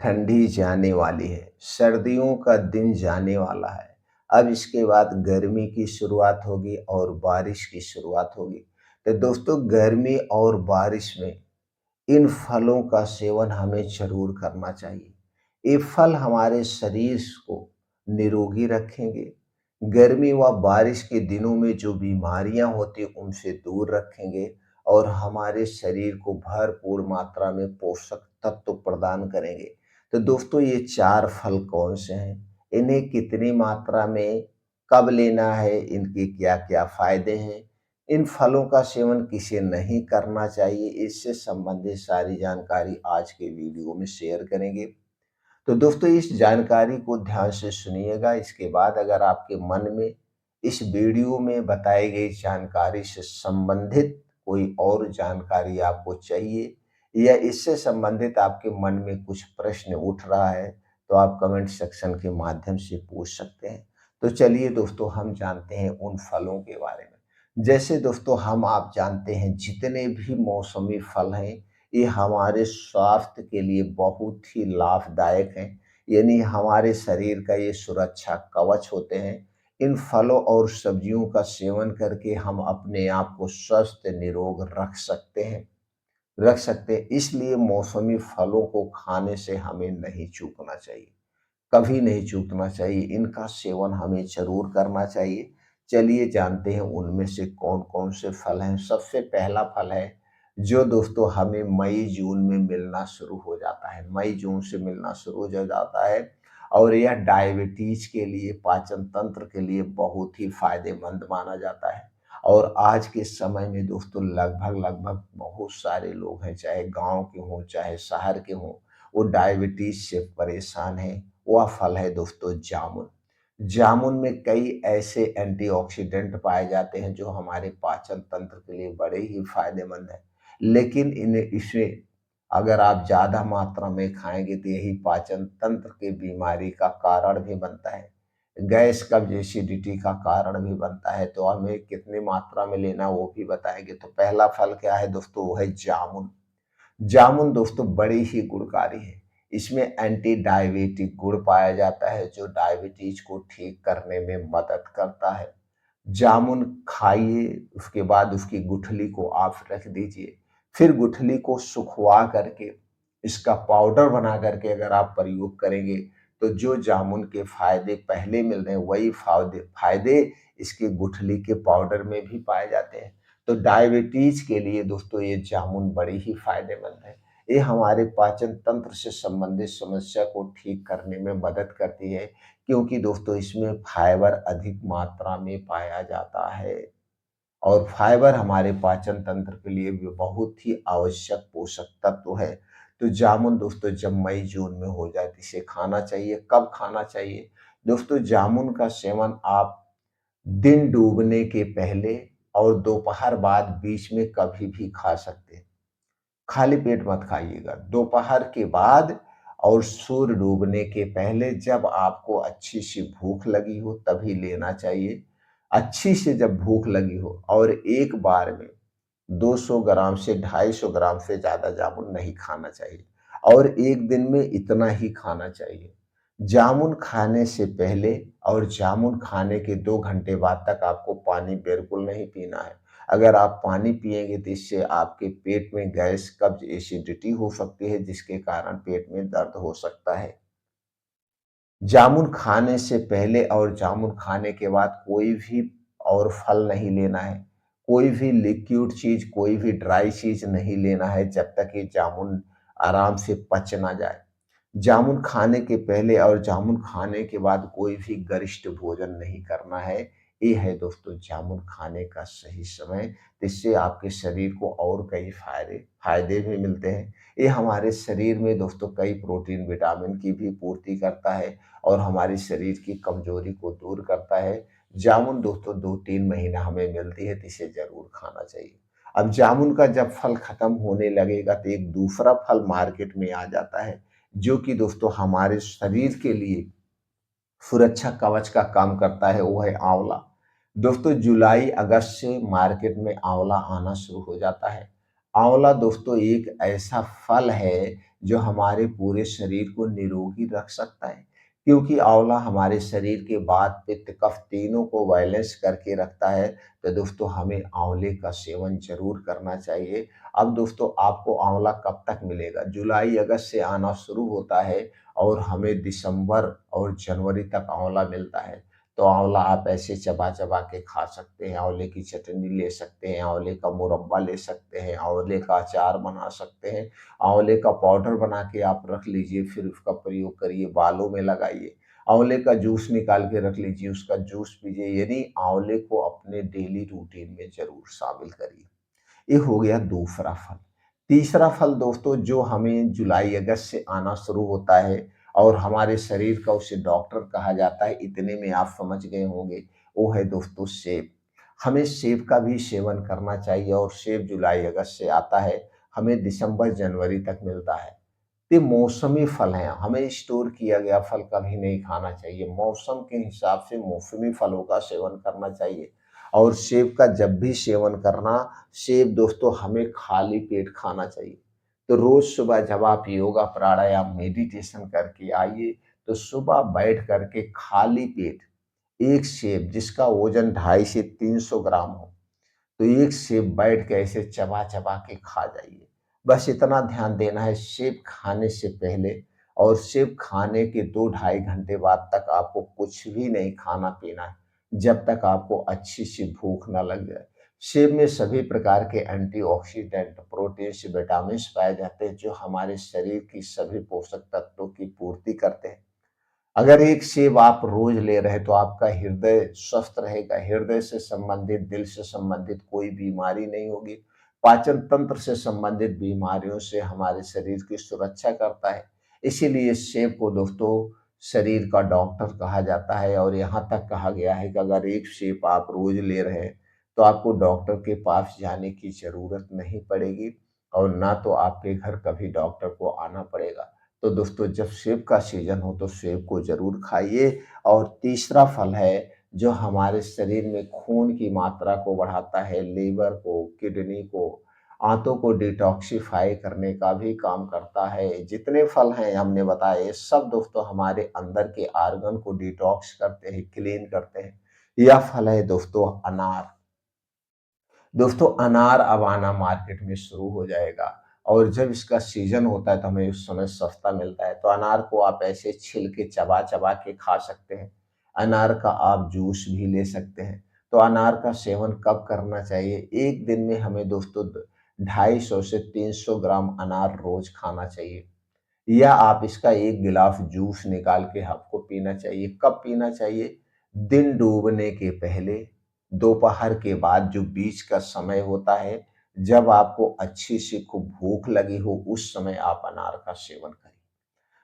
ठंडी जाने वाली है, सर्दियों का दिन जाने वाला है। अब इसके बाद गर्मी की शुरुआत होगी और बारिश की शुरुआत होगी। तो दोस्तों गर्मी और बारिश में इन फलों का सेवन हमें ज़रूर करना चाहिए। ये फल हमारे शरीर को निरोगी रखेंगे, गर्मी व बारिश के दिनों में जो बीमारियां होती हैं उनसे दूर रखेंगे और हमारे शरीर को भरपूर मात्रा में पोषक तत्व प्रदान करेंगे। तो दोस्तों ये 4 फल कौन से हैं? इन्हें कितनी मात्रा में, कब लेना है, इनके क्या-क्या फ़ायदे हैं? इन फलों का सेवन किसे नहीं करना चाहिए, इससे संबंधित सारी जानकारी आज के वीडियो में शेयर करेंगे। तो दोस्तों इस जानकारी को ध्यान से सुनिएगा। इसके बाद अगर आपके मन में इस वीडियो में बताई गई जानकारी से संबंधित कोई और जानकारी आपको चाहिए या इससे संबंधित आपके मन में कुछ प्रश्न उठ रहा है, तो आप कमेंट सेक्शन के माध्यम से पूछ सकते हैं। तो चलिए दोस्तों हम जानते हैं उन फलों के बारे में। जैसे दोस्तों हम आप जानते हैं जितने भी मौसमी फल हैं ये हमारे स्वास्थ्य के लिए बहुत ही लाभदायक हैं, यानी हमारे शरीर का ये सुरक्षा कवच होते हैं। इन फलों और सब्जियों का सेवन करके हम अपने आप को स्वस्थ निरोग रख सकते हैं। इसलिए मौसमी फलों को खाने से हमें नहीं चूकना चाहिए, कभी नहीं चूकना चाहिए। इनका सेवन हमें ज़रूर करना चाहिए। चलिए जानते हैं उनमें से कौन-कौन से फल हैं। सबसे पहला फल है जो दोस्तों हमें मई-जून में मिलना शुरू हो जाता है। मई-जून से मिलना शुरू हो जाता है और यह डायबिटीज़ के लिए, पाचन तंत्र के लिए बहुत ही फ़ायदेमंद माना जाता है। और आज के समय में दोस्तों लगभग बहुत सारे लोग हैं, चाहे गाँव के हों, चाहे शहर के हों, वो डायबिटीज़ से परेशान हैं। वह फल है दोस्तों जामुन। जामुन में कई ऐसे एंटीऑक्सीडेंट पाए जाते हैं जो हमारे पाचन तंत्र के लिए बड़े ही फायदेमंद हैं। लेकिन इन्हें इसमें अगर आप ज़्यादा मात्रा में खाएँगे तो यही पाचन तंत्र की बीमारी का कारण भी बनता है। गैस, कब्ज़, एसिडिटी का कारण भी बनता है। तो हमें कितनी मात्रा में लेना वो भी बताएँगे। तो पहला फल क्या है दोस्तों? वो है जामुन। जामुन दोस्तों बड़ी ही गुणकारी है। इसमें एंटी डायबिटिक गुण पाया जाता है जो डायबिटीज को ठीक करने में मदद करता है। जामुन खाइए, उसके बाद उसकी गुठली को आप रख दीजिए। फिर गुठली को सुखवा करके इसका पाउडर बना करके अगर आप प्रयोग करेंगे तो जो जामुन के फायदे पहले मिल रहे हैं वही फायदे फायदे इसकी गुठली के पाउडर में भी पाए जाते हैं। तो डायबिटीज के लिए दोस्तों ये जामुन बड़ी ही फायदेमंद है। ये हमारे पाचन तंत्र से संबंधित समस्या को ठीक करने में मदद करती है क्योंकि दोस्तों इसमें फाइबर अधिक मात्रा में पाया जाता है और फाइबर हमारे पाचन तंत्र के लिए भी बहुत ही आवश्यक पोषक तत्व है। तो जामुन दोस्तों जब मई जून में हो जाए तो इसे खाना चाहिए। कब खाना चाहिए? दोस्तों जामुन का सेवन आप दिन डूबने के पहले और दोपहर बाद बीच में कभी भी खा सकते हैं। खाली पेट मत खाइएगा। दोपहर के बाद और सूर्य डूबने के पहले जब आपको अच्छी सी भूख लगी हो तभी लेना चाहिए। अच्छी से जब भूख लगी हो और एक बार में 200 ग्राम से 250 ग्राम से ज़्यादा जामुन नहीं खाना चाहिए और एक दिन में इतना ही खाना चाहिए। जामुन खाने से पहले और जामुन खाने के 2 घंटे बाद तक आपको पानी बिल्कुल नहीं पीना है। अगर आप पानी पिएँगे तो इससे आपके पेट में गैस, कब्ज़, एसिडिटी हो सकती है जिसके कारण पेट में दर्द हो सकता है। जामुन खाने से पहले और जामुन खाने के बाद कोई भी और फल नहीं लेना है। कोई भी लिक्विड चीज़, कोई भी ड्राई चीज़ नहीं लेना है जब तक ये जामुन आराम से पच ना जाए। जामुन खाने के पहले और जामुन खाने के बाद कोई भी गरिष्ठ भोजन नहीं करना है। ये है दोस्तों जामुन खाने का सही समय। इससे आपके शरीर को और कई फ़ायदे भी मिलते हैं। ये हमारे शरीर में दोस्तों कई प्रोटीन, विटामिन की भी पूर्ति करता है और हमारे शरीर की कमज़ोरी को दूर करता है। जामुन दोस्तों 2-3 महीना हमें मिलती है तो इसे ज़रूर खाना चाहिए। अब जामुन का जब फल खत्म होने लगेगा तो एक दूसरा फल मार्केट में आ जाता है जो कि दोस्तों हमारे शरीर के लिए सुरक्षा कवच का काम करता है, वो है आंवला। दोस्तों जुलाई अगस्त से मार्केट में आंवला आना शुरू हो जाता है। आंवला दोस्तों एक ऐसा फल है जो हमारे पूरे शरीर को निरोगी रख सकता है। क्योंकि आंवला हमारे शरीर के वात, पित्त, कफ तीनों को बैलेंस करके रखता है, तो दोस्तों हमें आंवले का सेवन ज़रूर करना चाहिए। अब दोस्तों आपको आंवला कब तक मिलेगा? जुलाई, अगस्त से आना शुरू होता है और हमें दिसंबर और जनवरी तक आंवला मिलता है। तो आंवला आप ऐसे चबा-चबा के खा सकते हैं, आंवले की चटनी ले सकते हैं, आंवले का मुरब्बा ले सकते हैं, आंवले का अचार बना सकते हैं, आंवले का पाउडर बना के आप रख लीजिए, फिर उसका प्रयोग करिए, बालों में लगाइए। आंवले का जूस निकाल के रख लीजिए, उसका जूस पीजिए, यानी आंवले को अपने डेली रूटीन में ज़रूर शामिल करिए। ये हो गया दूसरा फल। तीसरा फल दोस्तों जो हमें जुलाई अगस्त से आना शुरू होता है और हमारे शरीर का उसे डॉक्टर कहा जाता है, इतने में आप समझ गए होंगे, वो है दोस्तों सेब। हमें सेब का भी सेवन करना चाहिए और सेब जुलाई अगस्त से आता है, हमें दिसंबर जनवरी तक मिलता है। ये मौसमी फल हैं, हमें स्टोर किया गया फल कभी नहीं खाना चाहिए। मौसम के हिसाब से मौसमी फलों का सेवन करना चाहिए और सेब का जब भी सेवन करना, सेब दोस्तों हमें खाली पेट खाना चाहिए। तो रोज़ सुबह जब आप योगा, प्राणायाम, मेडिटेशन करके आइए, तो सुबह बैठ कर के खाली पेट 1 सेब जिसका वज़न 250 से 300 ग्राम हो, तो एक सेब बैठ के ऐसे चबा-चबा के खा जाइए। बस इतना ध्यान देना है सेब खाने से पहले और सेब खाने के 2 ढाई घंटे बाद तक आपको कुछ भी नहीं खाना-पीना है, जब तक आपको अच्छी-सी भूख ना लग जाए। सेब में सभी प्रकार के एंटीऑक्सीडेंट, प्रोटीन्स, विटामिन्स पाए जाते हैं, जो हमारे शरीर की सभी पोषक तत्वों की पूर्ति करते हैं। अगर एक सेब आप रोज ले रहे हैं तो आपका हृदय स्वस्थ रहेगा, हृदय से संबंधित, दिल से संबंधित कोई बीमारी नहीं होगी। पाचन तंत्र से संबंधित बीमारियों से हमारे शरीर की सुरक्षा करता है। इसीलिए सेब को दोस्तों शरीर का डॉक्टर कहा जाता है और यहाँ तक कहा गया है कि अगर एक सेब आप रोज ले रहे हैं, तो आपको डॉक्टर के पास जाने की ज़रूरत नहीं पड़ेगी और ना तो आपके घर कभी डॉक्टर को आना पड़ेगा। तो दोस्तों जब सेब का सीज़न हो तो सेब को ज़रूर खाइए और तीसरा फल है जो हमारे शरीर में खून की मात्रा को बढ़ाता है, लीवर को, किडनी को, आंतों को डिटॉक्सिफ़ाई करने का भी काम करता है। जितने फल हैं हमने बताए सब दोस्तों हमारे अंदर के ऑर्गन को डिटॉक्स करते हैं, क्लीन करते हैं। यह फल है दोस्तों अनार। दोस्तों अनार अब आना मार्केट में शुरू हो जाएगा और जब इसका सीजन होता है तो हमें उस समय सस्ता मिलता है। तो अनार को आप ऐसे छिल के चबा-चबा के खा सकते हैं। अनार का आप जूस भी ले सकते हैं। तो अनार का सेवन कब करना चाहिए? एक दिन में हमें दोस्तों 250 से 300 ग्राम अनार रोज़ खाना चाहिए। या आप इसका 1 गिलास जूस निकाल के आपको पीना चाहिए। कब पीना चाहिए? दिन डूबने के पहले, दोपहर के बाद जो बीच का समय होता है, जब आपको अच्छी-सी खूब भूख लगी हो, उस समय आप अनार का सेवन करें।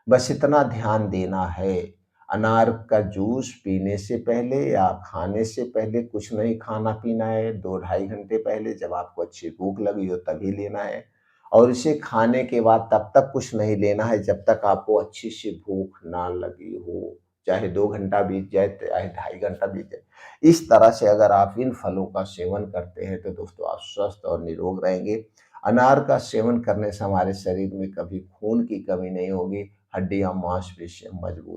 बस इतना ध्यान देना है, अनार का जूस पीने से पहले या खाने से पहले कुछ नहीं खाना-पीना है, 2 ढाई घंटे पहले जब आपको अच्छी भूख लगी हो तभी लेना है और इसे खाने के बाद तब तक कुछ नहीं लेना है जब तक आपको अच्छी-सी भूख ना लगी हो, चाहे 2 घंटा बीत जाए, चाहे ढाई घंटा बीत जाए। इस तरह से अगर आप इन फलों का सेवन करते हैं, तो दोस्तों आप स्वस्थ और निरोग रहेंगे। अनार का सेवन करने से हमारे शरीर में कभी खून की कमी नहीं होगी, हड्डियाँ, मांसपेशियाँ मजबूत